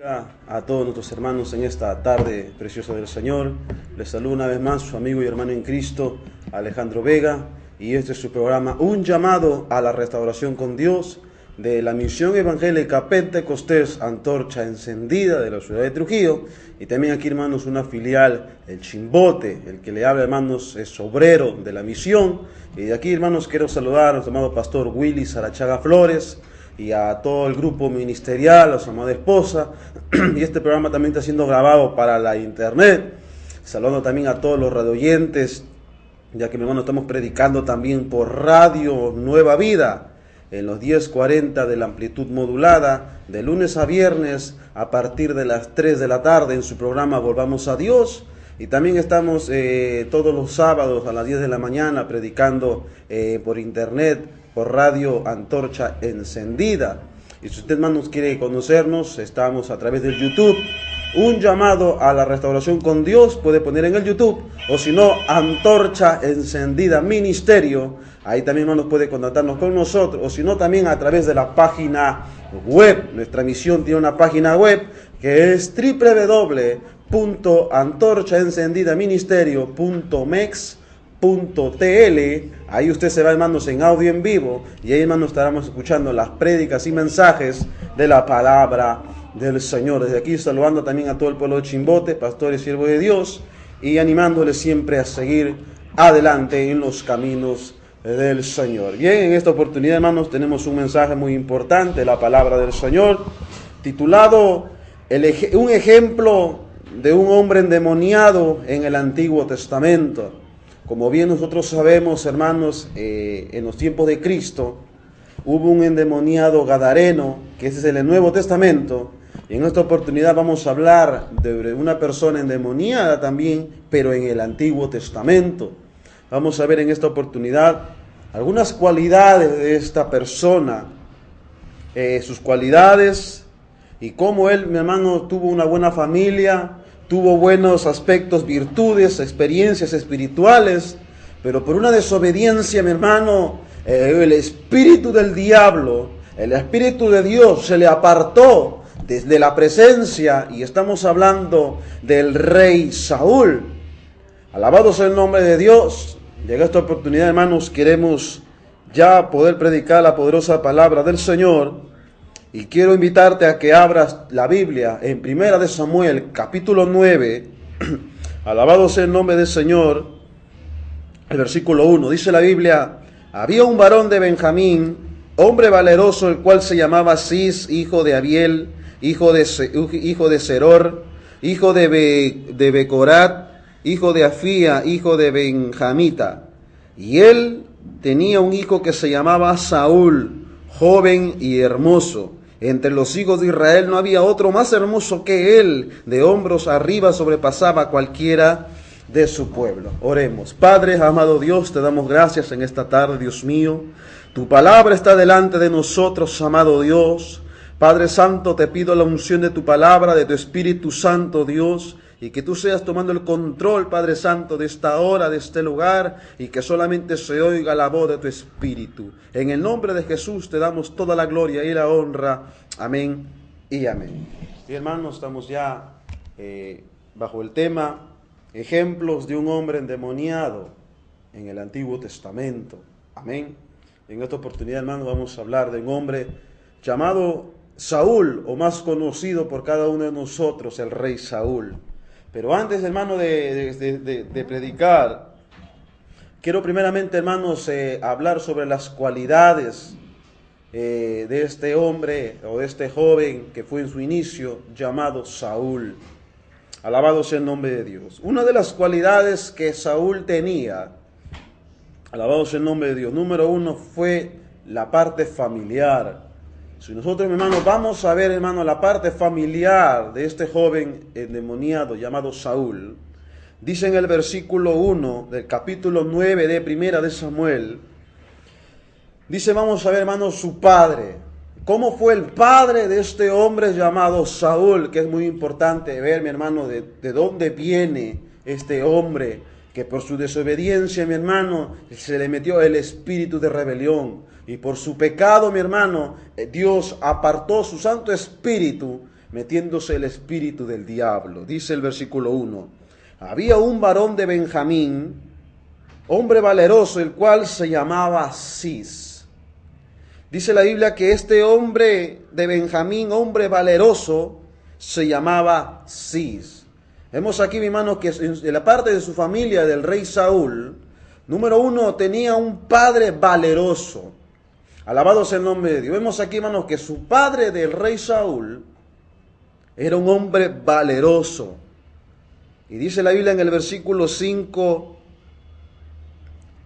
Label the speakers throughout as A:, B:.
A: A todos nuestros hermanos en esta tarde preciosa del Señor, les saluda una vez más su amigo y hermano en Cristo, Alejandro Vega, y este es su programa, Un llamado a la restauración con Dios, de la Misión Evangélica Pentecostés Antorcha Encendida de la ciudad de Trujillo, y también aquí, hermanos, una filial, el Chimbote. El que le habla, hermanos, es obrero de la misión, y de aquí, hermanos, quiero saludar a nuestro amado pastor Willy Sarachaga Flores, y a todo el grupo ministerial, a su amada esposa. Y este programa también está siendo grabado para la internet. Saludando también a todos los radioyentes, ya que, mi hermano, estamos predicando también por Radio Nueva Vida, en los 10:40 de la amplitud modulada, de lunes a viernes, a partir de las 3 de la tarde, en su programa Volvamos a Dios. Y también estamos todos los sábados a las 10 de la mañana predicando por internet, por Radio Antorcha Encendida. Y si usted, hermanos, quiere conocernos, estamos a través del YouTube. Un llamado a la restauración con Dios, puede poner en el YouTube, o si no, Antorcha Encendida Ministerio. Ahí también, hermanos, puede contactarnos con nosotros, o si no, también a través de la página web. Nuestra misión tiene una página web que es www.antorchaencendidaministerio.mex.tl. Ahí usted se va, hermanos, en audio en vivo, y ahí, hermanos, estaremos escuchando las prédicas y mensajes de la palabra del Señor. Desde aquí saludando también a todo el pueblo de Chimbote, pastores y siervos de Dios, y animándoles siempre a seguir adelante en los caminos del Señor. Bien, en esta oportunidad, hermanos, tenemos un mensaje muy importante, la palabra del Señor, titulado un ejemplo de un hombre endemoniado en el Antiguo Testamento. Como bien nosotros sabemos, hermanos, en los tiempos de Cristo hubo un endemoniado gadareno, que ese es el Nuevo Testamento, y en esta oportunidad vamos a hablar de una persona endemoniada también, pero en el Antiguo Testamento. Vamos a ver en esta oportunidad algunas cualidades de esta persona, sus cualidades, y cómo él, mi hermano, tuvo una buena familia, tuvo buenos aspectos, virtudes, experiencias espirituales, pero por una desobediencia, mi hermano, el espíritu del diablo, el espíritu de Dios se le apartó desde la presencia, y estamos hablando del rey Saúl. Alabado sea el nombre de Dios. Llega esta oportunidad, hermanos, queremos ya poder predicar la poderosa palabra del Señor. Y quiero invitarte a que abras la Biblia en Primera de Samuel, capítulo 9. Alabado sea el nombre del Señor. El versículo 1, dice la Biblia: había un varón de Benjamín, hombre valeroso, el cual se llamaba Cis, hijo de Abiel, hijo de Seror, hijo de Becorat, hijo de Afía, hijo de Benjamita. Y él tenía un hijo que se llamaba Saúl, joven y hermoso. Entre los hijos de Israel no había otro más hermoso que él, de hombros arriba sobrepasaba cualquiera de su pueblo. Oremos. Padre, amado Dios, te damos gracias en esta tarde, Dios mío. Tu palabra está delante de nosotros, amado Dios. Padre Santo, te pido la unción de tu palabra, de tu Espíritu Santo, Dios, y que tú seas tomando el control, Padre Santo, de esta hora, de este lugar, y que solamente se oiga la voz de tu Espíritu. En el nombre de Jesús te damos toda la gloria y la honra. Amén y amén. Y hermanos, estamos ya bajo el tema ejemplos de un hombre endemoniado en el Antiguo Testamento. Amén. En esta oportunidad, hermanos, vamos a hablar de un hombre llamado Saúl, o más conocido por cada uno de nosotros, el rey Saúl. Pero antes, hermano, de predicar, quiero primeramente, hermanos, hablar sobre las cualidades de este hombre o de este joven que fue en su inicio llamado Saúl. Alabado sea el nombre de Dios. Una de las cualidades que Saúl tenía, alabado sea el nombre de Dios, número uno fue la parte familiar. Si nosotros, hermanos, vamos a ver, hermano, la parte familiar de este joven endemoniado llamado Saúl, dice en el versículo 1 del capítulo 9 de Primera de Samuel, dice, vamos a ver, hermanos, su padre. ¿Cómo fue el padre de este hombre llamado Saúl? Que es muy importante ver, mi hermano, de dónde viene este hombre, que por su desobediencia, mi hermano, se le metió el espíritu de rebelión. Y por su pecado, mi hermano, Dios apartó su Santo Espíritu metiéndose el espíritu del diablo. Dice el versículo 1, había un varón de Benjamín, hombre valeroso, el cual se llamaba Cis. Dice la Biblia que este hombre de Benjamín, hombre valeroso, se llamaba Cis. Vemos aquí, mi hermano, que en la parte de su familia del rey Saúl, número 1, tenía un padre valeroso. Alabado sea el nombre de Dios. Vemos aquí, hermanos, que su padre del rey Saúl era un hombre valeroso. Y dice la Biblia en el versículo 5,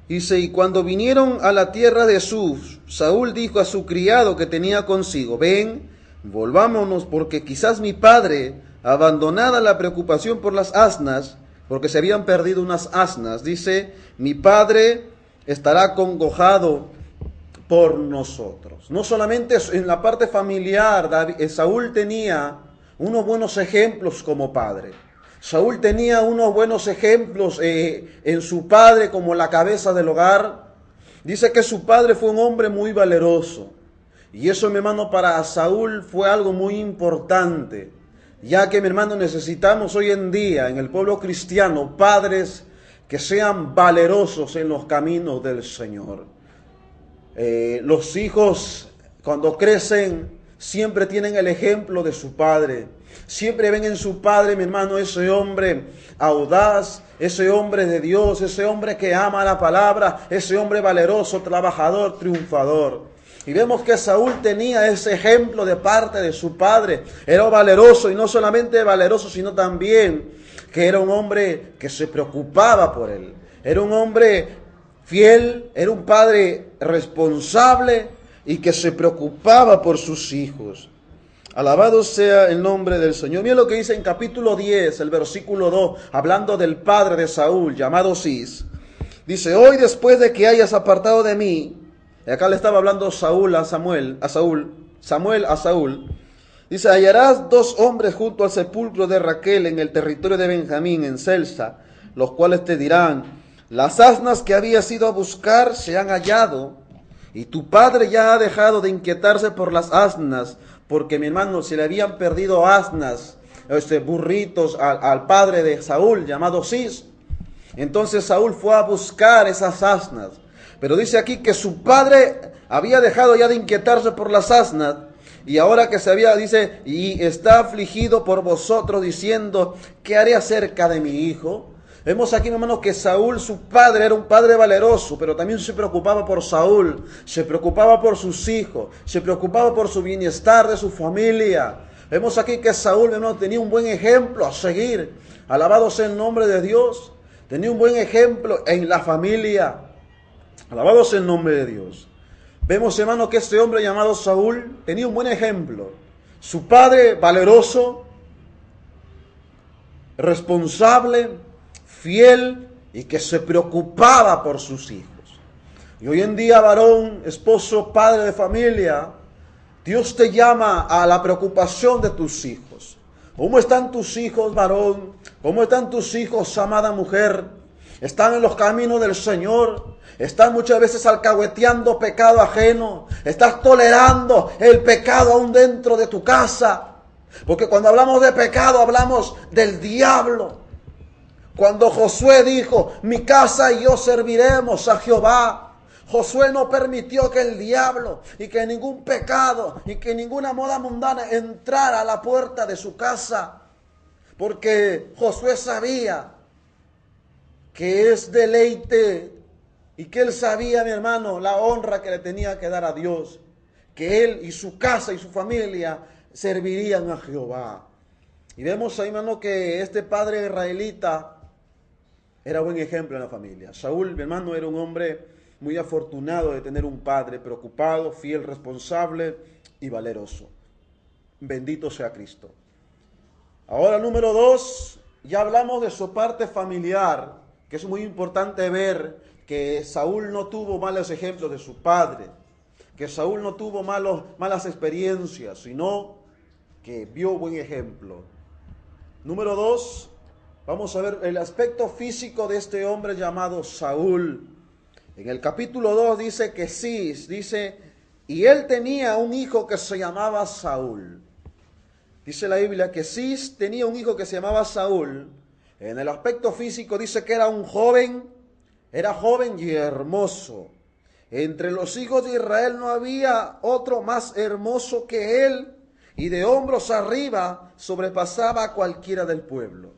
A: dice, y cuando vinieron a la tierra de Suf, Saúl dijo a su criado que tenía consigo, ven, volvámonos, porque quizás mi padre, abandonada la preocupación por las asnas, porque se habían perdido unas asnas, dice, mi padre estará congojado por nosotros. No solamente en la parte familiar, Saúl tenía unos buenos ejemplos como padre. Saúl tenía unos buenos ejemplos en su padre como la cabeza del hogar. Dice que su padre fue un hombre muy valeroso. Y eso, mi hermano, para Saúl fue algo muy importante. Ya que, mi hermano, necesitamos hoy en día en el pueblo cristiano padres que sean valerosos en los caminos del Señor. Los hijos, cuando crecen, siempre tienen el ejemplo de su padre. Siempre ven en su padre, mi hermano, ese hombre audaz, ese hombre de Dios, ese hombre que ama la palabra, ese hombre valeroso, trabajador, triunfador. Y vemos que Saúl tenía ese ejemplo de parte de su padre. Era valeroso, y no solamente valeroso, sino también que era un hombre que se preocupaba por él. Era un hombre fiel, era un padre responsable y que se preocupaba por sus hijos. Alabado sea el nombre del Señor. Mira lo que dice en capítulo 10, el versículo 2, hablando del padre de Saúl, llamado Cis. Dice, hoy después de que hayas apartado de mí, y acá le estaba hablando Samuel a Saúl, dice, hallarás 2 hombres junto al sepulcro de Raquel en el territorio de Benjamín, en Celsa, los cuales te dirán, las asnas que habías ido a buscar se han hallado, y tu padre ya ha dejado de inquietarse por las asnas, porque, mi hermano, se le habían perdido asnas, burritos al padre de Saúl, llamado Cis. Entonces Saúl fue a buscar esas asnas. Pero dice aquí que su padre había dejado ya de inquietarse por las asnas, y ahora que dice, y está afligido por vosotros, diciendo, ¿qué haré acerca de mi hijo? Vemos aquí, hermanos, que Saúl, su padre, era un padre valeroso, pero también se preocupaba por Saúl, se preocupaba por sus hijos, se preocupaba por su bienestar de su familia. Vemos aquí que Saúl, hermanos, tenía un buen ejemplo a seguir. Alabado sea el nombre de Dios. Tenía un buen ejemplo en la familia. Alabado sea el nombre de Dios. Vemos, hermanos, que este hombre llamado Saúl tenía un buen ejemplo. Su padre valeroso, responsable, fiel y que se preocupaba por sus hijos. Y hoy en día, varón, esposo, padre de familia, Dios te llama a la preocupación de tus hijos. ¿Cómo están tus hijos, varón? ¿Cómo están tus hijos, amada mujer? ¿Están en los caminos del Señor? ¿Están muchas veces alcahueteando pecado ajeno? ¿Estás tolerando el pecado aún dentro de tu casa? Porque cuando hablamos de pecado, hablamos del diablo. Cuando Josué dijo, mi casa y yo serviremos a Jehová, Josué no permitió que el diablo y que ningún pecado y que ninguna moda mundana entrara a la puerta de su casa. Porque Josué sabía que es deleite y que él sabía, mi hermano, la honra que le tenía que dar a Dios. Que él y su casa y su familia servirían a Jehová. Y vemos ahí, hermano, que este padre israelita era buen ejemplo en la familia. Saúl, mi hermano, era un hombre muy afortunado de tener un padre preocupado, fiel, responsable y valeroso. Bendito sea Cristo. Ahora, número 2, ya hablamos de su parte familiar, que es muy importante ver que Saúl no tuvo malos ejemplos de su padre, que Saúl no tuvo malas experiencias, sino que vio buen ejemplo. Número 2, vamos a ver el aspecto físico de este hombre llamado Saúl. En el capítulo 2 dice que Cis, dice, y él tenía un hijo que se llamaba Saúl. Dice la Biblia que Cis tenía un hijo que se llamaba Saúl. En el aspecto físico dice que era joven y hermoso. Entre los hijos de Israel no había otro más hermoso que él, y de hombros arriba sobrepasaba a cualquiera del pueblo.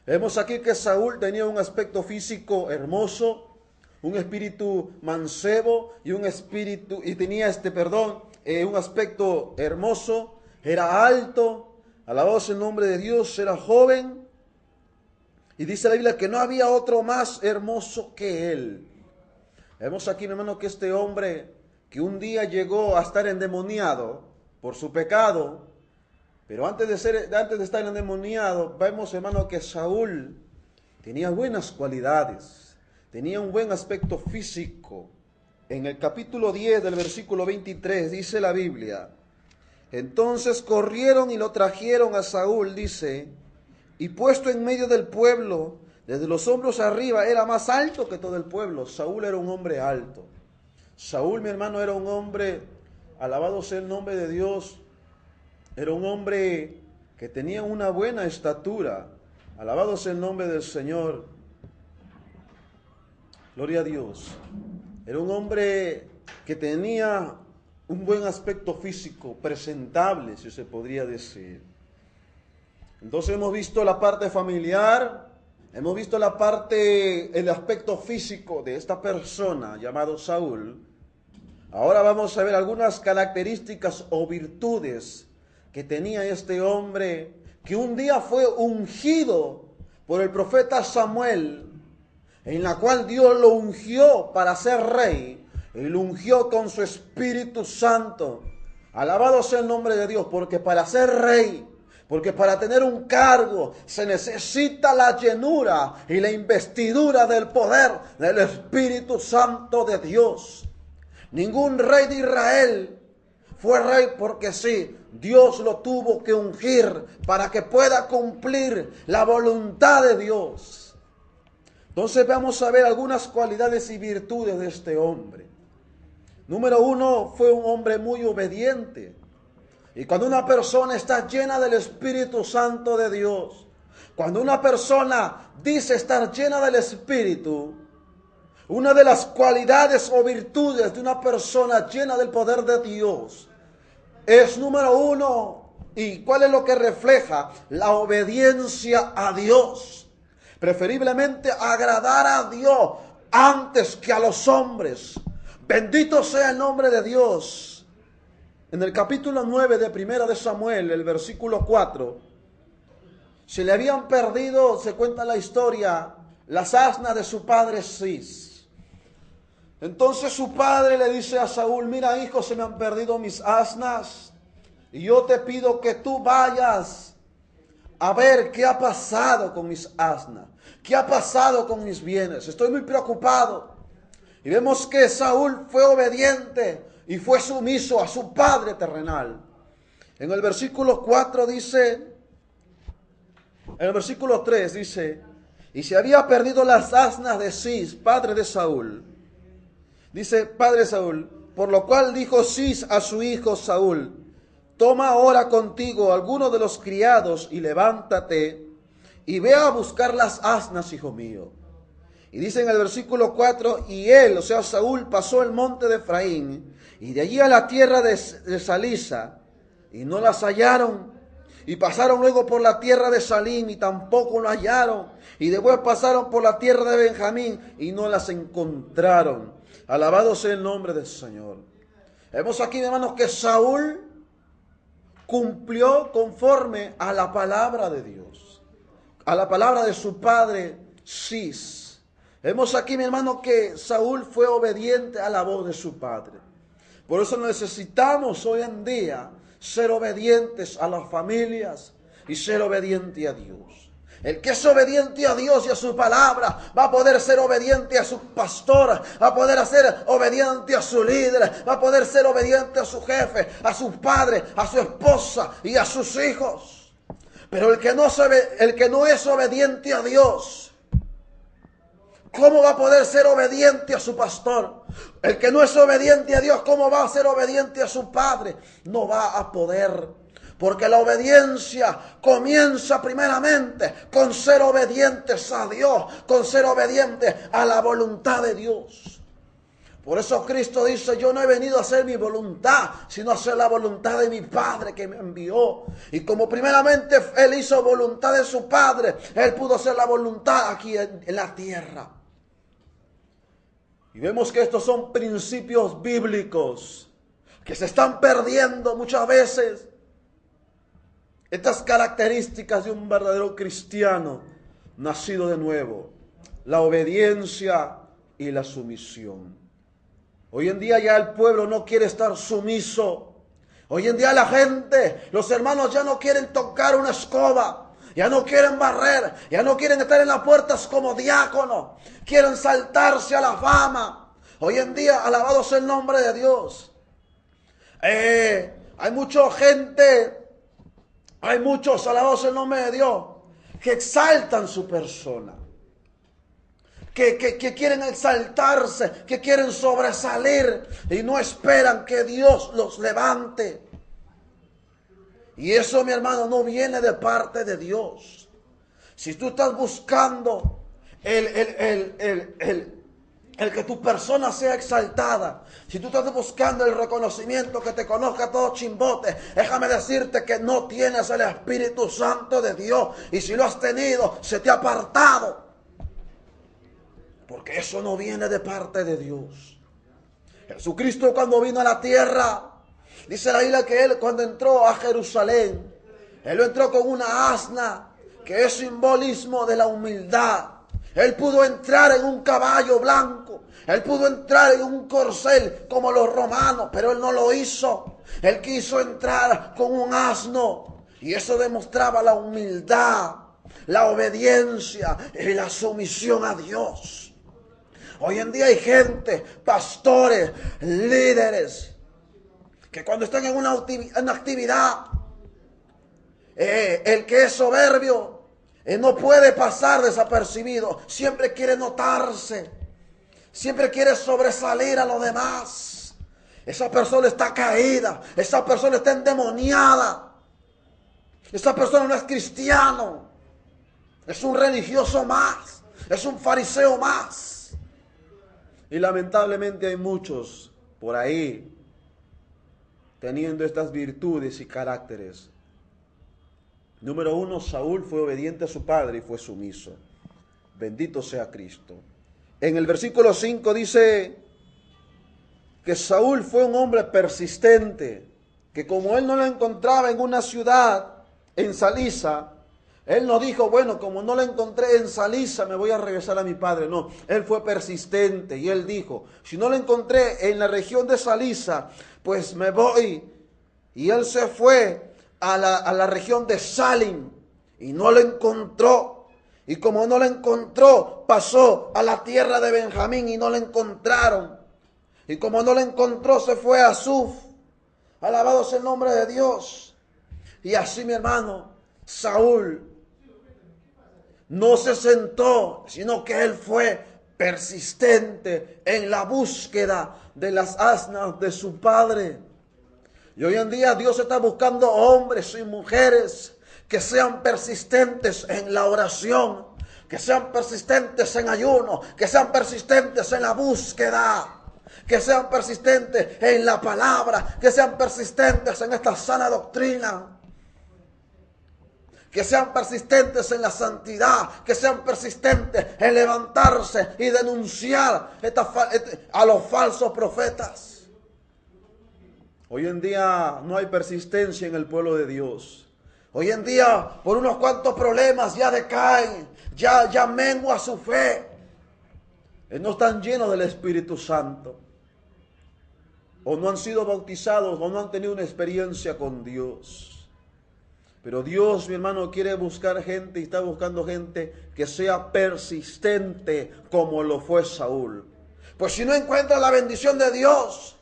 A: Vemos aquí que Saúl tenía un aspecto físico hermoso, un espíritu mancebo y un aspecto hermoso. Era alto, alabado sea el nombre de Dios, era joven. Y dice la Biblia que no había otro más hermoso que él. Vemos aquí, hermano, que este hombre que un día llegó a estar endemoniado por su pecado, pero antes de estar endemoniado, vemos, hermano, que Saúl tenía buenas cualidades, tenía un buen aspecto físico. En el capítulo 10 del versículo 23 dice la Biblia: entonces corrieron y lo trajeron a Saúl, dice, y puesto en medio del pueblo, desde los hombros arriba, era más alto que todo el pueblo. Saúl era un hombre alto. Saúl, mi hermano, era un hombre, alabado sea el nombre de Dios, era un hombre que tenía una buena estatura. Alabado sea el nombre del Señor. Gloria a Dios. Era un hombre que tenía un buen aspecto físico, presentable, si se podría decir. Entonces hemos visto la parte familiar, hemos visto el aspecto físico de esta persona llamado Saúl. Ahora vamos a ver algunas características o virtudes que tenía este hombre, que un día fue ungido por el profeta Samuel, en la cual Dios lo ungió para ser rey, y lo ungió con su Espíritu Santo. Alabado sea el nombre de Dios, porque para ser rey, porque para tener un cargo se necesita la llenura y la investidura del poder del Espíritu Santo de Dios. Ningún rey de Israel fue rey porque sí. Dios lo tuvo que ungir para que pueda cumplir la voluntad de Dios. Entonces vamos a ver algunas cualidades y virtudes de este hombre. Número 1, fue un hombre muy obediente. Y cuando una persona está llena del Espíritu Santo de Dios, cuando una persona dice estar llena del Espíritu, una de las cualidades o virtudes de una persona llena del poder de Dios es, número 1, ¿y cuál es lo que refleja? La obediencia a Dios. Preferiblemente agradar a Dios antes que a los hombres. Bendito sea el nombre de Dios. En el capítulo 9 de Primera de Samuel, el versículo 4, se le habían perdido, se cuenta la historia, las asnas de su padre Cis. Entonces su padre le dice a Saúl: mira, hijo, se me han perdido mis asnas, y yo te pido que tú vayas a ver qué ha pasado con mis asnas, qué ha pasado con mis bienes. Estoy muy preocupado. Y vemos que Saúl fue obediente y fue sumiso a su padre terrenal. En el versículo 4 dice, en el versículo 3 dice: y se había perdido las asnas de Cis, padre de Saúl. Dice, padre de Saúl, por lo cual dijo Cis a su hijo Saúl: toma ahora contigo algunos de los criados y levántate y ve a buscar las asnas, hijo mío. Y dice en el versículo 4, y él, o sea Saúl, pasó el monte de Efraín y de allí a la tierra de Salisa, y no las hallaron. Y pasaron luego por la tierra de Salim y tampoco lo hallaron. Y después pasaron por la tierra de Benjamín y no las encontraron. Alabado sea el nombre del Señor. Vemos aquí, hermanos, que Saúl cumplió conforme a la palabra de Dios, a la palabra de su padre Cis. Vemos aquí, mi hermano, que Saúl fue obediente a la voz de su padre. Por eso necesitamos hoy en día ser obedientes a las familias y ser obediente a Dios. El que es obediente a Dios y a su palabra va a poder ser obediente a su pastor, va a poder ser obediente a su líder, va a poder ser obediente a su jefe, a su padre, a su esposa y a sus hijos. Pero el que no es obediente a Dios, ¿cómo va a poder ser obediente a su pastor? El que no es obediente a Dios, ¿cómo va a ser obediente a su padre? No va a poder. Porque la obediencia comienza primeramente con ser obedientes a Dios, con ser obedientes a la voluntad de Dios. Por eso Cristo dice, yo no he venido a hacer mi voluntad, sino a hacer la voluntad de mi Padre que me envió. Y como primeramente Él hizo voluntad de su Padre, Él pudo hacer la voluntad aquí en la tierra. Y vemos que estos son principios bíblicos que se están perdiendo muchas veces. Estas características de un verdadero cristiano nacido de nuevo: la obediencia y la sumisión. Hoy en día ya el pueblo no quiere estar sumiso. Hoy en día la gente, los hermanos ya no quieren tocar una escoba, ya no quieren barrer, ya no quieren estar en las puertas como diácono, quieren saltarse a la fama. Hoy en día, alabado sea el nombre de Dios. Hay mucha gente, hay muchos, alabados sea el nombre de Dios, que exaltan su persona. Que quieren exaltarse, que quieren sobresalir y no esperan que Dios los levante. Y eso, mi hermano, no viene de parte de Dios. Si tú estás buscando el que tu persona sea exaltada, si tú estás buscando el reconocimiento, que te conozca todo Chimbote, déjame decirte que no tienes el Espíritu Santo de Dios. Y si lo has tenido, se te ha apartado. Porque eso no viene de parte de Dios. Jesucristo, cuando vino a la tierra, dice la Biblia que Él, cuando entró a Jerusalén, Él entró con una asna, que es simbolismo de la humildad. Él pudo entrar en un caballo blanco, Él pudo entrar en un corcel como los romanos, pero Él no lo hizo. Él quiso entrar con un asno, y eso demostraba la humildad, la obediencia y la sumisión a Dios. Hoy en día hay gente, pastores, líderes, que cuando están en una actividad, el que es soberbio no puede pasar desapercibido. Siempre quiere notarse, siempre quiere sobresalir a los demás. Esa persona está caída, esa persona está endemoniada, esa persona no es cristiano, es un religioso más, es un fariseo más. Y lamentablemente hay muchos por ahí teniendo estas virtudes y caracteres. Número 1, Saúl fue obediente a su padre y fue sumiso. Bendito sea Cristo. En el versículo 5 dice que Saúl fue un hombre persistente, que como él no lo encontraba en una ciudad, en Salisa, él no dijo, bueno, como no lo encontré en Salisa, me voy a regresar a mi padre. No, él fue persistente y él dijo, si no lo encontré en la región de Salisa, pues me voy. Y él se fue a la región de Salim y no lo encontró. Y como no lo encontró, pasó a la tierra de Benjamín y no lo encontraron. Y como no lo encontró, se fue a Suf. Alabado sea el nombre de Dios. Y así, mi hermano, Saúl no se sentó, sino que él fue persistente en la búsqueda de las asnas de su padre. Y hoy en día Dios está buscando hombres y mujeres que sean persistentes en la oración, que sean persistentes en ayuno, que sean persistentes en la búsqueda, que sean persistentes en la palabra, que sean persistentes en esta sana doctrina, que sean persistentes en la santidad, que sean persistentes en levantarse y denunciar a los falsos profetas. Hoy en día no hay persistencia en el pueblo de Dios. Hoy en día, por unos cuantos problemas, ya decaen, ya mengua su fe. No están llenos del Espíritu Santo. O no han sido bautizados, o no han tenido una experiencia con Dios. Pero Dios, mi hermano, quiere buscar gente y está buscando gente que sea persistente como lo fue Saúl. Pues si no encuentras la bendición de Dios,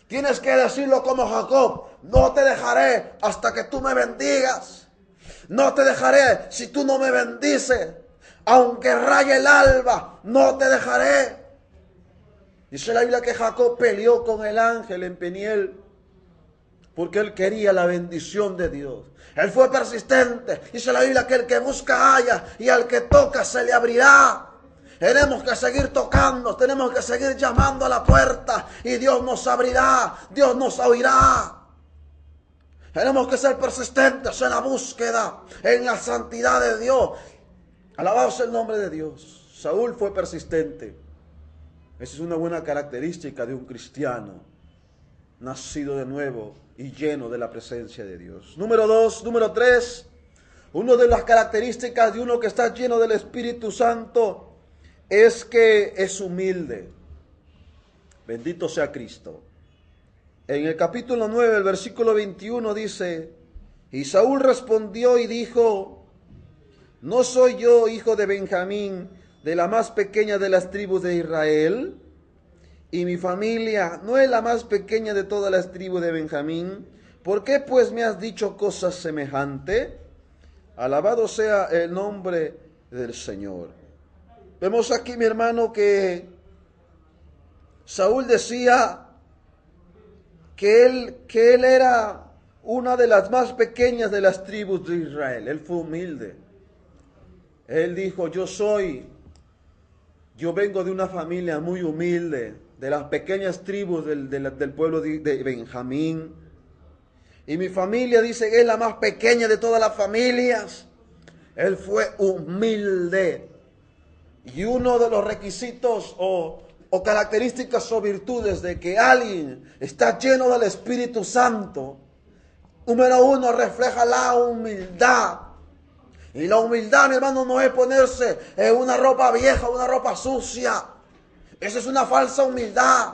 A: tienes que decirlo como Jacob: no te dejaré hasta que tú me bendigas. No te dejaré si tú no me bendices. Aunque raye el alba, no te dejaré. Dice la Biblia que Jacob peleó con el ángel en Peniel. porque él quería la bendición de Dios. Él fue persistente. Dice la Biblia que el que busca halla y al que toca se le abrirá. Tenemos que seguir tocando, tenemos que seguir llamando a la puerta y Dios nos abrirá, Dios nos oirá. Tenemos que ser persistentes en la búsqueda, en la santidad de Dios. Alabado sea el nombre de Dios. Saúl fue persistente. Esa es una buena característica de un cristiano, nacido de nuevo y lleno de la presencia de Dios. Número 3, una de las características de uno que está lleno del Espíritu Santo es que es humilde. Bendito sea Cristo. En el capítulo 9, el versículo 21 dice: y Saúl respondió y dijo: ¿no soy yo hijo de Benjamín, de la más pequeña de las tribus de Israel? Y mi familia no es la más pequeña de todas las tribus de Benjamín. ¿Por qué pues me has dicho cosas semejantes? Alabado sea el nombre del Señor. Vemos aquí, mi hermano, que Saúl decía que él era una de las más pequeñas de las tribus de Israel. Él fue humilde. Él dijo: yo vengo de una familia muy humilde, de las pequeñas tribus del pueblo de Benjamín. Y mi familia, dice, que es la más pequeña de todas las familias. Él fue humilde. Y uno de los requisitos o características o virtudes de que alguien está lleno del Espíritu Santo, número 1, refleja la humildad. Y la humildad, mi hermano, no es ponerse en una ropa vieja, una ropa sucia. Esa es una falsa humildad.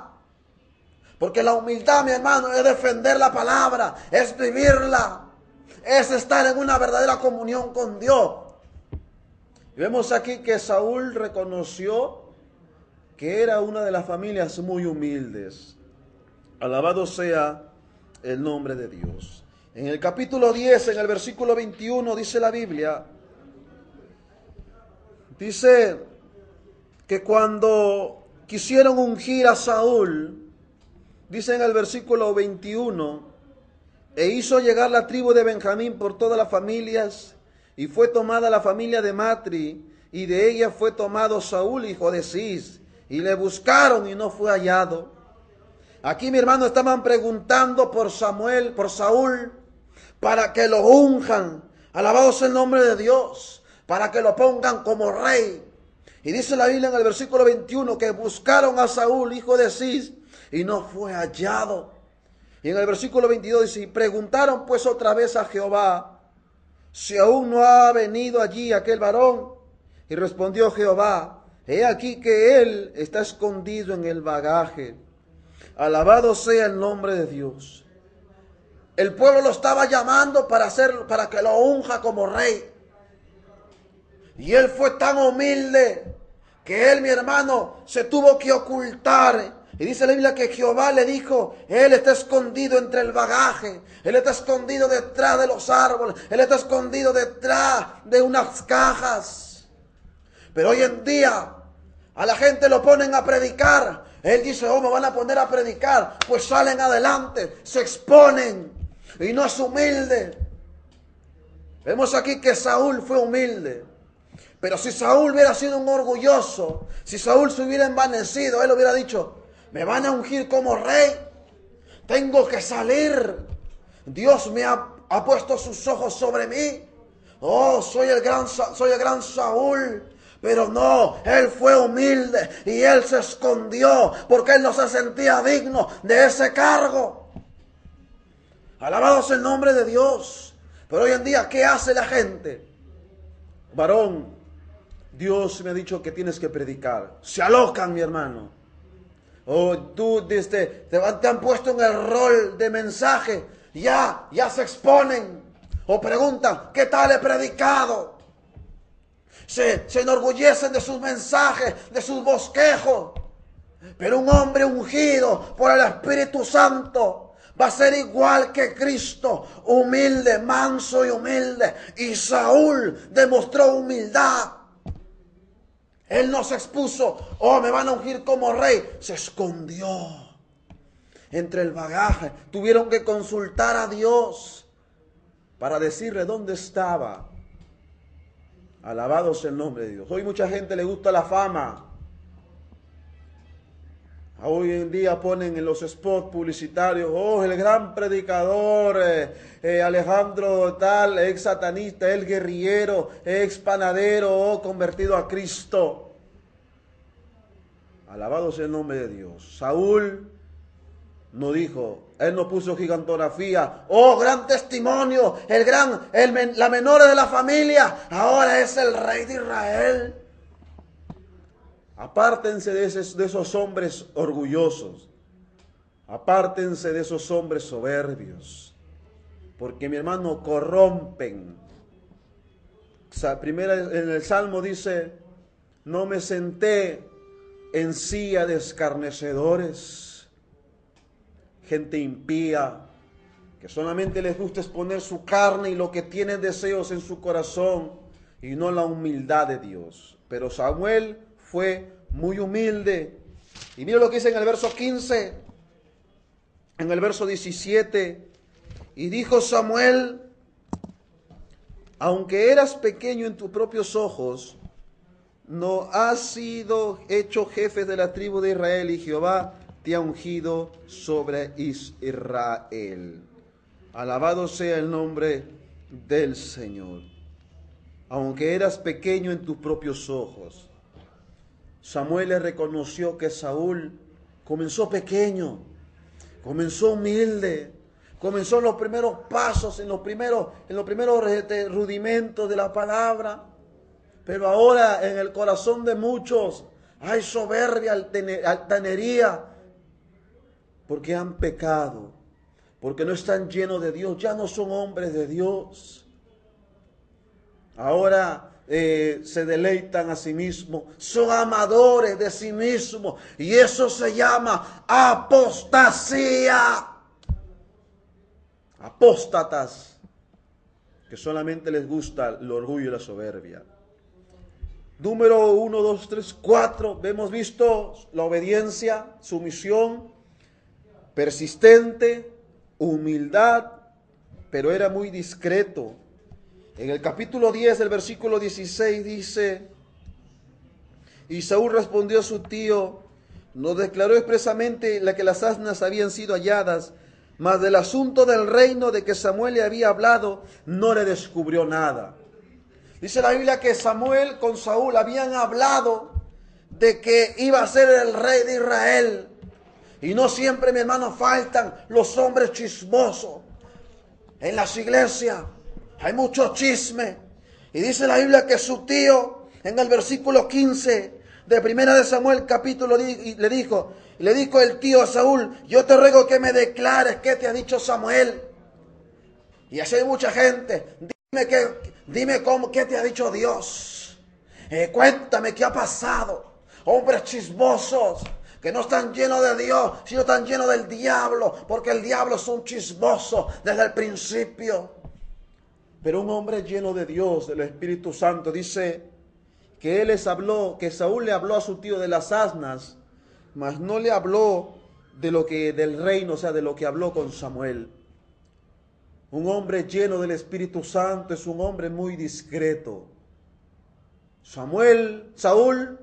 A: Porque la humildad, mi hermano, es defender la palabra, es vivirla, es estar en una verdadera comunión con Dios. Y vemos aquí que Saúl reconoció que era una de las familias muy humildes. Alabado sea el nombre de Dios. En el capítulo 10, en el versículo 21, dice la Biblia, dice que cuando quisieron ungir a Saúl, dice en el versículo 21, e hizo llegar la tribu de Benjamín por todas las familias, y fue tomada la familia de Matri, y de ella fue tomado Saúl, hijo de Cis, y le buscaron y no fue hallado. Aquí, mi hermano, estaban preguntando por Saúl, para que lo unjan, alabado sea el nombre de Dios, para que lo pongan como rey. Y dice la Biblia en el versículo 21 que buscaron a Saúl, hijo de Cis, y no fue hallado. Y en el versículo 22 dice: y preguntaron pues otra vez a Jehová, si aún no ha venido allí aquel varón. Y respondió Jehová: he aquí que él está escondido en el bagaje. Alabado sea el nombre de Dios. El pueblo lo estaba llamando para que lo unja como rey. Y él fue tan humilde que él, mi hermano, se tuvo que ocultar. Y dice la Biblia que Jehová le dijo: él está escondido entre el bagaje, él está escondido detrás de los árboles, él está escondido detrás de unas cajas. Pero hoy en día a la gente lo ponen a predicar. Él dice: oh, me van a poner a predicar. Pues salen adelante, se exponen y no es humilde. Vemos aquí que Saúl fue humilde. Pero si Saúl hubiera sido un orgulloso, si Saúl se hubiera envanecido, él hubiera dicho: me van a ungir como rey, tengo que salir, Dios me ha puesto sus ojos sobre mí, oh, soy el gran Saúl. Pero no, él fue humilde y él se escondió porque él no se sentía digno de ese cargo. Alabado sea el nombre de Dios. Pero hoy en día, ¿qué hace la gente? Varón, Dios me ha dicho que tienes que predicar. Se alocan, mi hermano. O tú te han puesto en el rol de mensaje. Ya se exponen. O preguntan: ¿qué tal he predicado? Se enorgullecen de sus mensajes, de sus bosquejos. Pero un hombre ungido por el Espíritu Santo va a ser igual que Cristo, humilde, manso y humilde. Y Saúl demostró humildad. Él no se expuso: oh, me van a ungir como rey. Se escondió. entre el bagaje. Tuvieron que consultar a Dios para decirle dónde estaba. Alabado sea el nombre de Dios. Hoy mucha gente le gusta la fama. Hoy en día ponen en los spots publicitarios, oh, el gran predicador, Alejandro tal, ex satanista, el guerrillero, ex panadero, oh, convertido a Cristo. Alabado sea el nombre de Dios. Saúl no dijo, él no puso gigantografía, oh, gran testimonio, la menor de la familia, ahora es el rey de Israel. Apártense de esos hombres orgullosos. Apártense de esos hombres soberbios. Porque mi hermano, corrompen. Primera en el Salmo dice, no me senté en silla de escarnecedores. Gente impía, que solamente les gusta exponer su carne y lo que tienen deseos en su corazón, y no la humildad de Dios. Pero Samuel fue muy humilde. Y mira lo que dice en el verso 15, en el verso 17. Y dijo Samuel, aunque eras pequeño en tus propios ojos, no has sido hecho jefe de la tribu de Israel, y Jehová te ha ungido sobre Israel. Alabado sea el nombre del Señor. Aunque eras pequeño en tus propios ojos. Samuel le reconoció que Saúl comenzó pequeño, comenzó humilde, comenzó en los primeros pasos, en los primeros rudimentos de la palabra. Pero ahora en el corazón de muchos hay soberbia, altanería, porque han pecado, porque no están llenos de Dios, ya no son hombres de Dios. Ahora se deleitan a sí mismos, son amadores de sí mismos, y eso se llama apostasía. Apóstatas, que solamente les gusta el orgullo y la soberbia. Número 1, 2, 3, 4, hemos visto la obediencia, sumisión, persistente, humildad, pero era muy discreto. En el capítulo 10, el versículo 16 dice, y Saúl respondió a su tío, nos declaró expresamente que las asnas habían sido halladas, mas del asunto del reino de que Samuel le había hablado, no le descubrió nada. Dice la Biblia que Samuel con Saúl habían hablado de que iba a ser el rey de Israel. Y no siempre, mi hermano, faltan los hombres chismosos. En las iglesias hay mucho chisme. Y dice la Biblia que su tío, en el versículo 15 de Primera de Samuel, capítulo, le dijo el tío a Saúl, yo te ruego que me declares qué te ha dicho Samuel. Y así hay mucha gente, dime qué te ha dicho Dios. Cuéntame qué ha pasado. Hombres chismosos, que no están llenos de Dios, sino están llenos del diablo, porque el diablo es un chismoso desde el principio. Pero un hombre lleno de Dios, del Espíritu Santo, dice que Saúl le habló a su tío de las asnas, mas no le habló del reino, o sea, de lo que habló con Samuel. Un hombre lleno del Espíritu Santo es un hombre muy discreto. Saúl,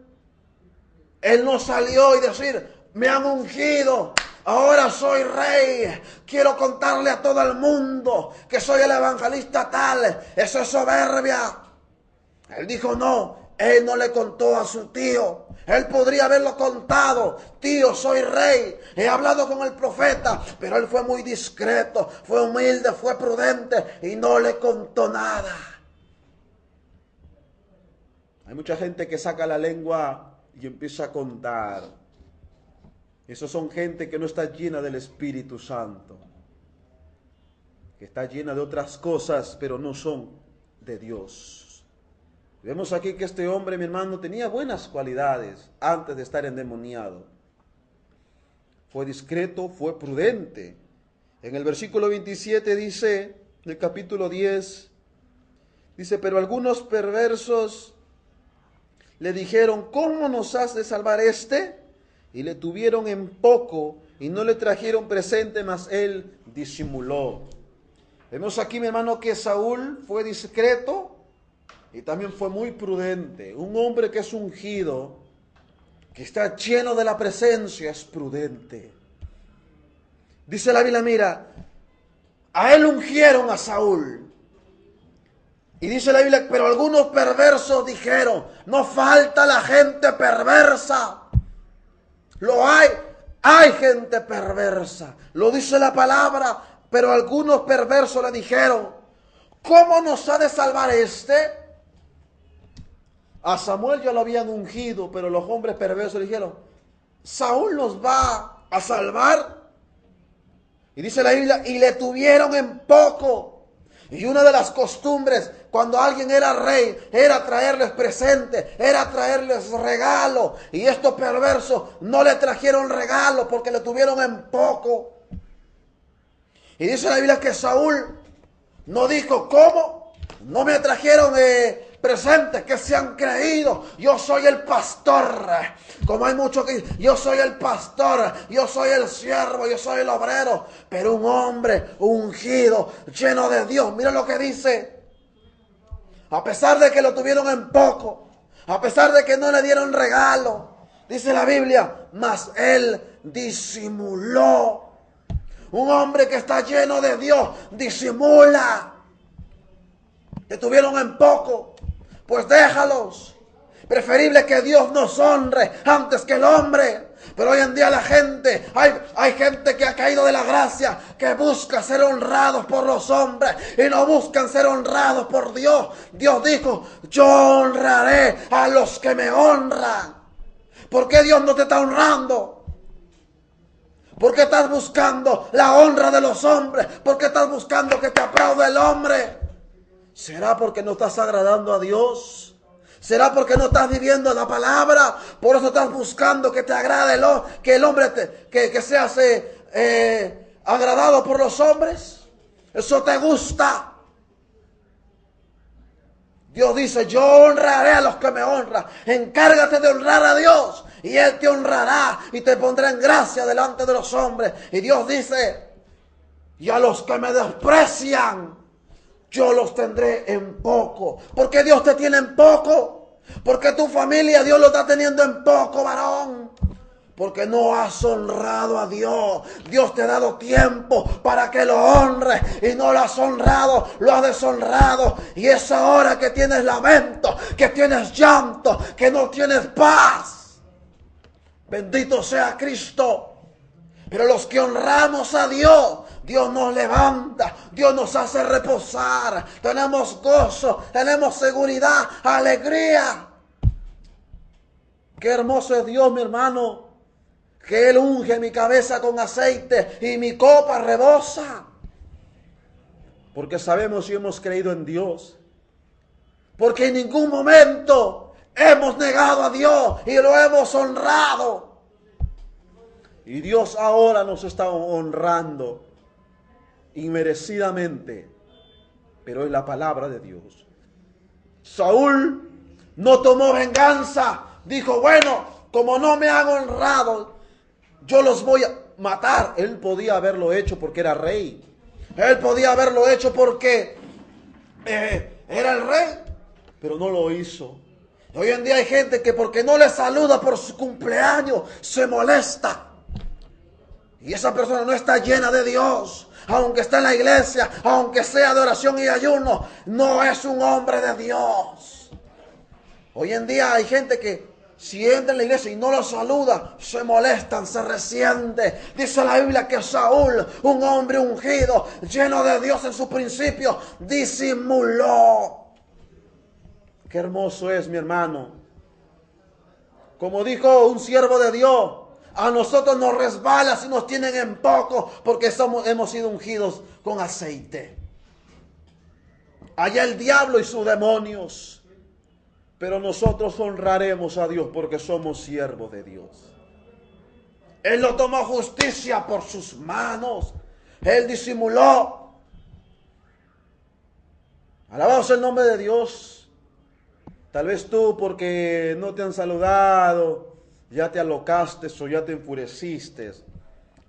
A: él no salió y decir, me han ungido, ahora soy rey, quiero contarle a todo el mundo que soy el evangelista tal. Eso es soberbia. Él dijo no, él no le contó a su tío. Él podría haberlo contado, tío, soy rey, he hablado con el profeta, pero él fue muy discreto, fue humilde, fue prudente y no le contó nada. Hay mucha gente que saca la lengua y empieza a contar. Esos son gente que no está llena del Espíritu Santo, que está llena de otras cosas, pero no son de Dios. Vemos aquí que este hombre, mi hermano, tenía buenas cualidades antes de estar endemoniado. Fue discreto, fue prudente. En el versículo 27 dice, del capítulo 10, dice, pero algunos perversos le dijeron, ¿cómo nos has de salvar este? Y le tuvieron en poco y no le trajeron presente, mas él disimuló. Vemos aquí, mi hermano, que Saúl fue discreto y también fue muy prudente. Un hombre que es ungido, que está lleno de la presencia, es prudente. Dice la Biblia, mira, a él ungieron a Saúl. Y dice la Biblia, pero algunos perversos dijeron, no falta la gente perversa. Lo hay gente perversa. Lo dice la palabra, pero algunos perversos le dijeron, ¿cómo nos ha de salvar este? A Samuel ya lo habían ungido, pero los hombres perversos le dijeron, ¿Saúl nos va a salvar? Y dice la Biblia, y le tuvieron en poco. Y una de las costumbres, cuando alguien era rey, era traerles presentes, era traerles regalo. Y estos perversos no le trajeron regalo porque le tuvieron en poco. Y dice la Biblia que Saúl no dijo, ¿cómo? No me trajeron presentes, que se han creído. Yo soy el pastor. Como hay muchos que dicen, yo soy el pastor, yo soy el siervo, yo soy el obrero. Pero un hombre ungido, lleno de Dios. Mira lo que dice. A pesar de que lo tuvieron en poco, a pesar de que no le dieron regalo, dice la Biblia, mas él disimuló. Un hombre que está lleno de Dios disimula. Te tuvieron en poco, pues déjalos. Preferible que Dios nos honre antes que el hombre. Pero hoy en día la gente, hay gente que ha caído de la gracia, que busca ser honrados por los hombres y no buscan ser honrados por Dios. Dios dijo, yo honraré a los que me honran. ¿Por qué Dios no te está honrando? ¿Por qué estás buscando la honra de los hombres? ¿Por qué estás buscando que te aplaude el hombre? ¿Será porque no estás agradando a Dios? ¿Será porque no estás viviendo la palabra? Por eso estás buscando que te agrade que el hombre que seas agradado por los hombres. Eso te gusta. Dios dice, yo honraré a los que me honran. Encárgate de honrar a Dios y Él te honrará y te pondrá en gracia delante de los hombres. Y Dios dice, y a los que me desprecian, yo los tendré en poco. ¿Por qué Dios te tiene en poco? Porque tu familia Dios lo está teniendo en poco, varón. Porque no has honrado a Dios. Dios te ha dado tiempo para que lo honres y no lo has honrado, lo has deshonrado. Y es ahora que tienes lamento, que tienes llanto, que no tienes paz. Bendito sea Cristo. Pero los que honramos a Dios, Dios nos levanta, Dios nos hace reposar. Tenemos gozo, tenemos seguridad, alegría. Qué hermoso es Dios, mi hermano. Que Él unge mi cabeza con aceite y mi copa rebosa. Porque sabemos y hemos creído en Dios. Porque en ningún momento hemos negado a Dios y lo hemos honrado. Y Dios ahora nos está honrando inmerecidamente. Pero es la palabra de Dios. Saúl no tomó venganza. Dijo, bueno, como no me han honrado, yo los voy a matar. Él podía haberlo hecho porque era rey. Él podía haberlo hecho porque era el rey. Pero no lo hizo. Hoy en día hay gente que porque no le saluda por su cumpleaños se molesta. Y esa persona no está llena de Dios. Aunque está en la iglesia, aunque sea de oración y ayuno, no es un hombre de Dios. Hoy en día hay gente que si entra en la iglesia y no lo saluda, se molestan, se resiente. Dice la Biblia que Saúl, un hombre ungido, lleno de Dios en su principio, disimuló. Qué hermoso es, mi hermano. Como dijo un siervo de Dios, a nosotros nos resbala si nos tienen en poco, porque hemos sido ungidos con aceite. Allá el diablo y sus demonios. Pero nosotros honraremos a Dios porque somos siervos de Dios. Él no tomó justicia por sus manos. Él disimuló. Alabado sea el nombre de Dios. Tal vez tú porque no te han saludado, ya te alocaste o ya te enfureciste.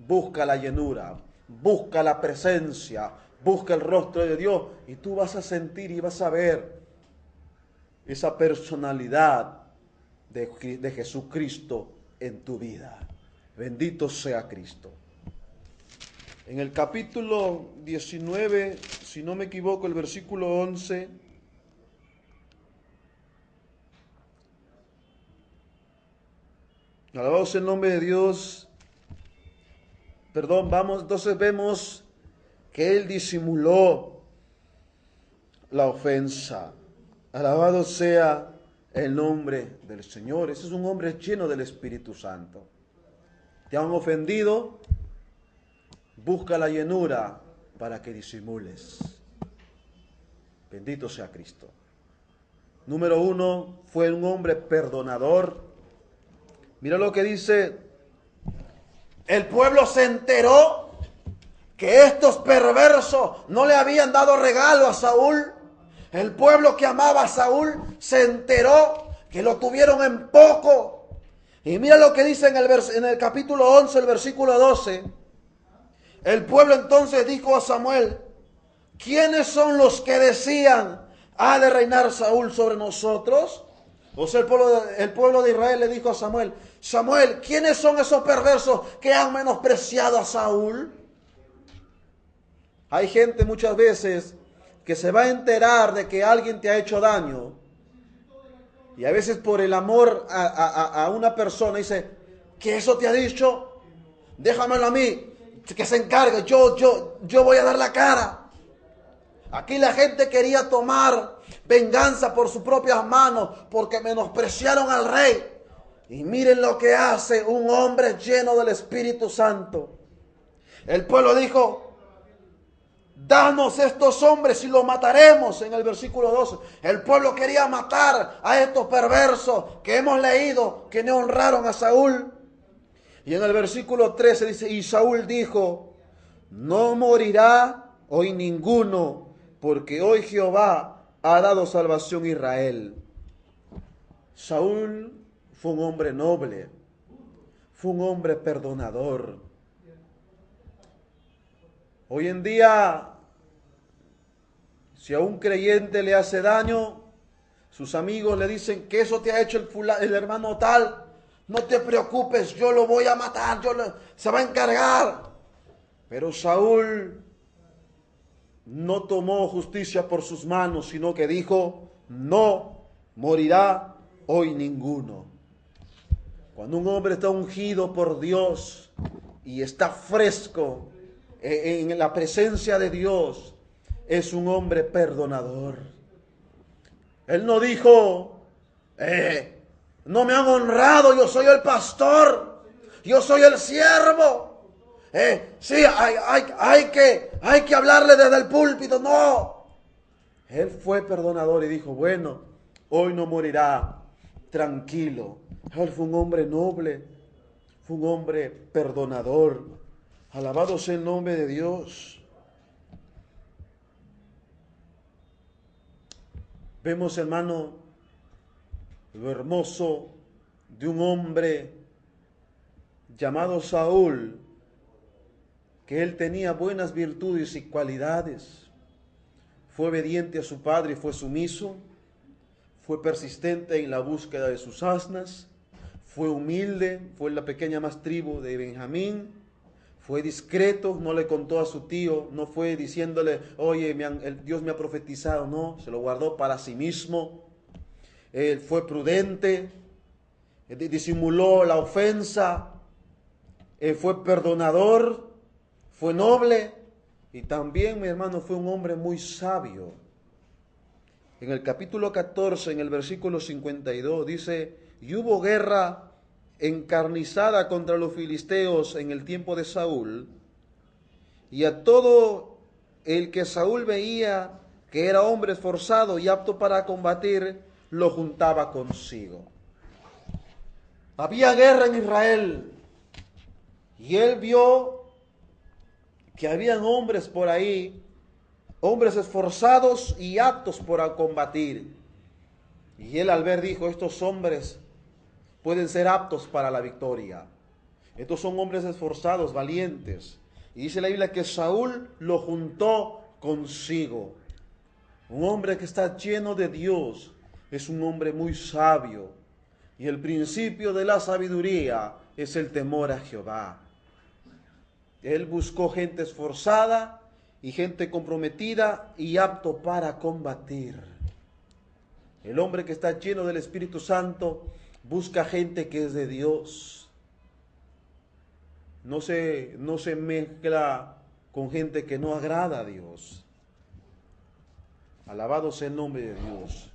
A: busca la llenura, busca la presencia, busca el rostro de Dios y tú vas a sentir y vas a ver esa personalidad de Jesucristo en tu vida. Bendito sea Cristo. En el capítulo 19, si no me equivoco, el versículo 11, alabado sea el nombre de Dios. Perdón, vamos, entonces vemos que él disimuló la ofensa. Alabado sea el nombre del Señor. Ese es un hombre lleno del Espíritu Santo. Te han ofendido, busca la llenura para que disimules. Bendito sea Cristo. Número 1, fue un hombre perdonador. Mira lo que dice: el pueblo se enteró que estos perversos no le habían dado regalo a Saúl. El pueblo que amaba a Saúl se enteró que lo tuvieron en poco. Y mira lo que dice en el capítulo 11, el versículo 12. El pueblo entonces dijo a Samuel: ¿quiénes son los que decían, ha de reinar Saúl sobre nosotros? O sea, el pueblo de Israel le dijo a Samuel: Samuel, ¿quiénes son esos perversos que han menospreciado a Saúl? Hay gente muchas veces que se va a enterar de que alguien te ha hecho daño, y a veces por el amor a una persona dice: ¿que eso te ha dicho? Déjamelo a mí, que se encargue, yo voy a dar la cara. Aquí la gente quería tomar venganza por sus propias manos porque menospreciaron al rey. Y miren lo que hace un hombre lleno del Espíritu Santo. El pueblo dijo: danos estos hombres y los mataremos. En el versículo 12, el pueblo quería matar a estos perversos que hemos leído, que no honraron a Saúl. Y en el versículo 13 dice: y Saúl dijo: no morirá hoy ninguno, porque hoy Jehová ha dado salvación a Israel. Saúl fue un hombre noble, fue un hombre perdonador. Hoy en día, si a un creyente le hace daño, sus amigos le dicen: que eso te ha hecho el hermano tal, no te preocupes, yo lo voy a matar, se va a encargar. Pero Saúl no tomó justicia por sus manos, sino que dijo: no morirá hoy ninguno. Cuando un hombre está ungido por Dios y está fresco en la presencia de Dios, es un hombre perdonador. Él no dijo: no me han honrado, yo soy el pastor, yo soy el siervo. Sí, hay que hablarle desde el púlpito. No. Él fue perdonador y dijo: bueno, hoy no morirá, tranquilo. Él fue un hombre noble, fue un hombre perdonador. Alabado sea el nombre de Dios. Vemos, hermano, lo hermoso de un hombre llamado Saúl, que él tenía buenas virtudes y cualidades. Fue obediente a su padre y fue sumiso. Fue persistente en la búsqueda de sus asnas. Fue humilde, fue la pequeña más tribu de Benjamín. Fue discreto, no le contó a su tío, no fue diciéndole: oye, Dios me ha profetizado. No, se lo guardó para sí mismo. Él fue prudente, disimuló la ofensa, fue perdonador, fue noble y también, mi hermano, fue un hombre muy sabio. En el capítulo 14, en el versículo 52, dice: y hubo guerra encarnizada contra los filisteos en el tiempo de Saúl, y a todo el que Saúl veía que era hombre esforzado y apto para combatir, lo juntaba consigo. Había guerra en Israel, y él vio que habían hombres por ahí, hombres esforzados y aptos para combatir. Y él, al ver, dijo: estos hombres pueden ser aptos para la victoria. Estos son hombres esforzados, valientes. Y dice la Biblia que Saúl lo juntó consigo. Un hombre que está lleno de Dios es un hombre muy sabio. Y el principio de la sabiduría es el temor a Jehová. Él buscó gente esforzada y gente comprometida y apto para combatir. El hombre que está lleno del Espíritu Santo busca gente que es de Dios. No se mezcla con gente que no agrada a Dios. Alabado sea el nombre de Dios.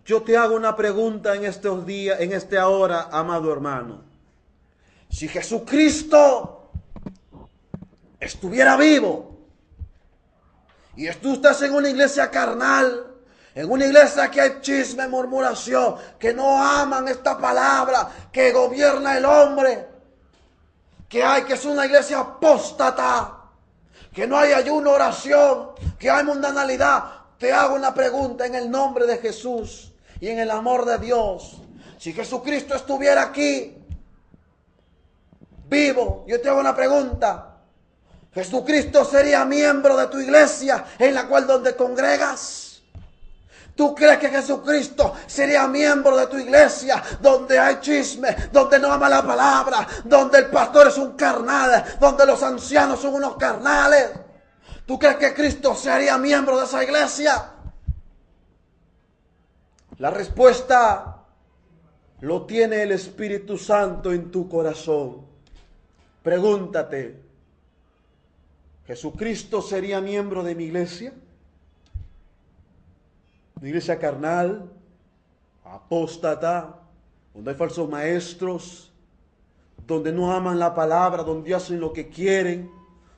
A: Yo te hago una pregunta en estos días, en esta hora, amado hermano. Si Jesucristo estuviera vivo y tú estás en una iglesia carnal, en una iglesia que hay chisme, murmuración, que no aman esta palabra, que gobierna el hombre, que es una iglesia apóstata, que no hay ayuno, oración, que hay mundanalidad, te hago una pregunta en el nombre de Jesús y en el amor de Dios. Si Jesucristo estuviera aquí, vivo, yo te hago una pregunta. ¿Jesucristo sería miembro de tu iglesia en la cual donde congregas? ¿Tú crees que Jesucristo sería miembro de tu iglesia donde hay chisme, donde no ama la palabra, donde el pastor es un carnal, donde los ancianos son unos carnales? ¿Tú crees que Cristo sería miembro de esa iglesia? La respuesta lo tiene el Espíritu Santo en tu corazón. Pregúntate, ¿Jesucristo sería miembro de mi iglesia? Una iglesia carnal, apóstata, donde hay falsos maestros, donde no aman la palabra, donde hacen lo que quieren,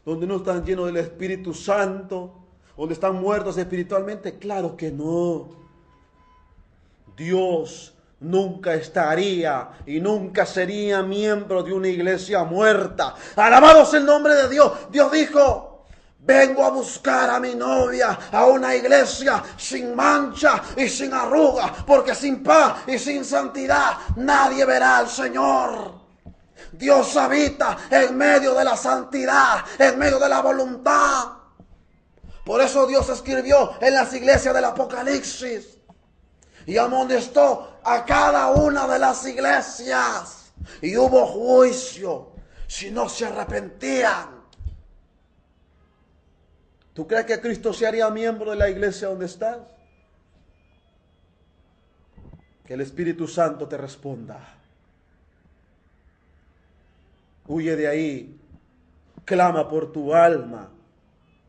A: donde no están llenos del Espíritu Santo, donde están muertos espiritualmente. Claro que no. Dios nunca estaría y nunca sería miembro de una iglesia muerta. Alabado sea el nombre de Dios. Dios dijo: vengo a buscar a mi novia, a una iglesia sin mancha y sin arruga, porque sin paz y sin santidad nadie verá al Señor. Dios habita en medio de la santidad, en medio de la voluntad. Por eso Dios escribió en las iglesias del Apocalipsis y amonestó a cada una de las iglesias, y hubo juicio si no se arrepentían. ¿Tú crees que Cristo se haría miembro de la iglesia donde estás? Que el Espíritu Santo te responda. Huye de ahí, clama por tu alma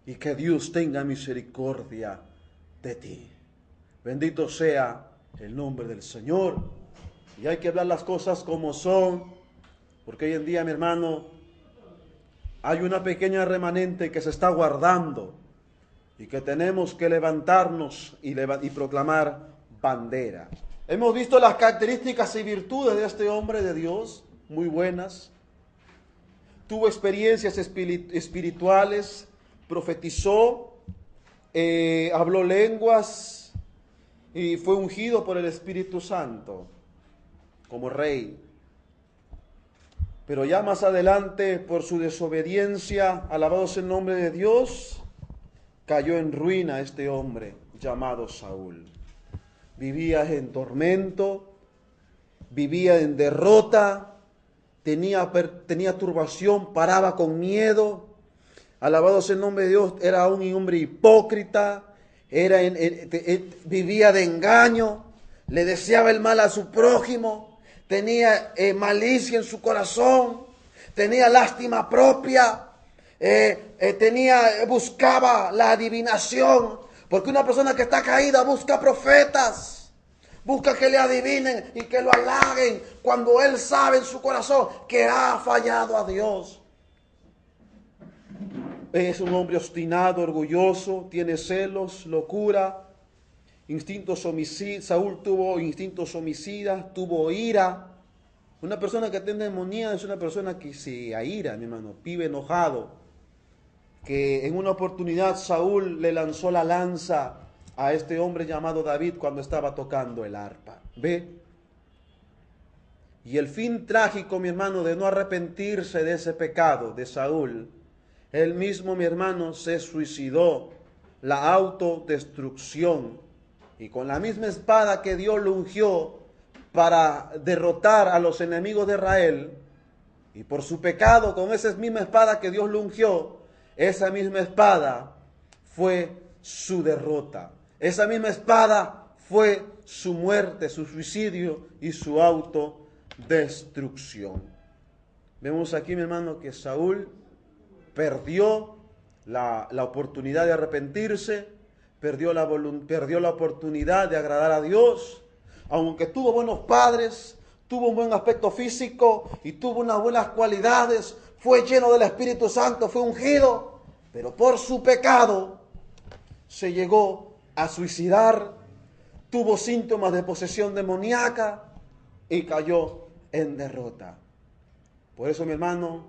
A: y que Dios tenga misericordia de ti. Bendito sea el nombre del Señor. Y hay que hablar las cosas como son, porque hoy en día, mi hermano, hay una pequeña remanente que se está guardando y que tenemos que levantarnos y proclamar bandera. Hemos visto las características y virtudes de este hombre de Dios, muy buenas. Tuvo experiencias espirituales, profetizó, habló lenguas y fue ungido por el Espíritu Santo como rey. Pero ya más adelante, por su desobediencia, alabado sea el nombre de Dios, cayó en ruina este hombre llamado Saúl. Vivía en tormento, vivía en derrota, tenía turbación, paraba con miedo. Alabado sea el nombre de Dios, era un hombre hipócrita, vivía de engaño, le deseaba el mal a su prójimo, tenía malicia en su corazón, tenía lástima propia, buscaba la adivinación, porque una persona que está caída busca profetas. Busca que le adivinen y que lo halaguen cuando él sabe en su corazón que ha fallado a Dios. Es un hombre obstinado, orgulloso, tiene celos, locura, instintos homicidas. Saúl tuvo instintos homicidas, tuvo ira. Una persona que tiene demonía es una persona que se aira, mi hermano, vive enojado. Que en una oportunidad Saúl le lanzó la lanza a este hombre llamado David cuando estaba tocando el arpa. ¿Ve? Y el fin trágico, mi hermano, de no arrepentirse de ese pecado de Saúl, él mismo, mi hermano, se suicidó, la autodestrucción. Y con la misma espada que Dios lo ungió para derrotar a los enemigos de Israel, y por su pecado, con esa misma espada que Dios lo ungió, esa misma espada fue su derrota. Esa misma espada fue su muerte, su suicidio y su autodestrucción. Vemos aquí, mi hermano, que Saúl perdió la oportunidad de arrepentirse, perdió la oportunidad de agradar a Dios, aunque tuvo buenos padres, tuvo un buen aspecto físico y tuvo unas buenas cualidades, fue lleno del Espíritu Santo, fue ungido, pero por su pecado se llegó a suicidar, tuvo síntomas de posesión demoníaca y cayó en derrota. Por eso, mi hermano,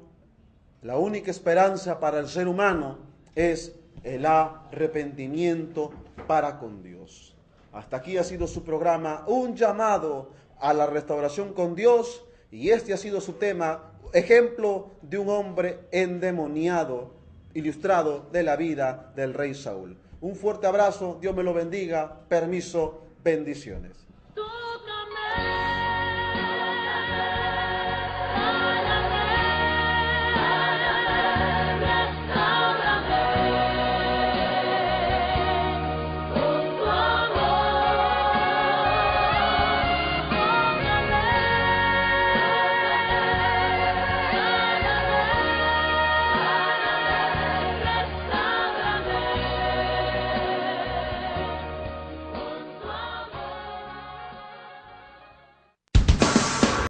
A: la única esperanza para el ser humano es el arrepentimiento para con Dios. Hasta aquí ha sido su programa, un llamado a la restauración con Dios, y este ha sido su tema, ejemplo de un hombre endemoniado, ilustrado de la vida del rey Saúl. Un fuerte abrazo, Dios me lo bendiga, permiso, bendiciones.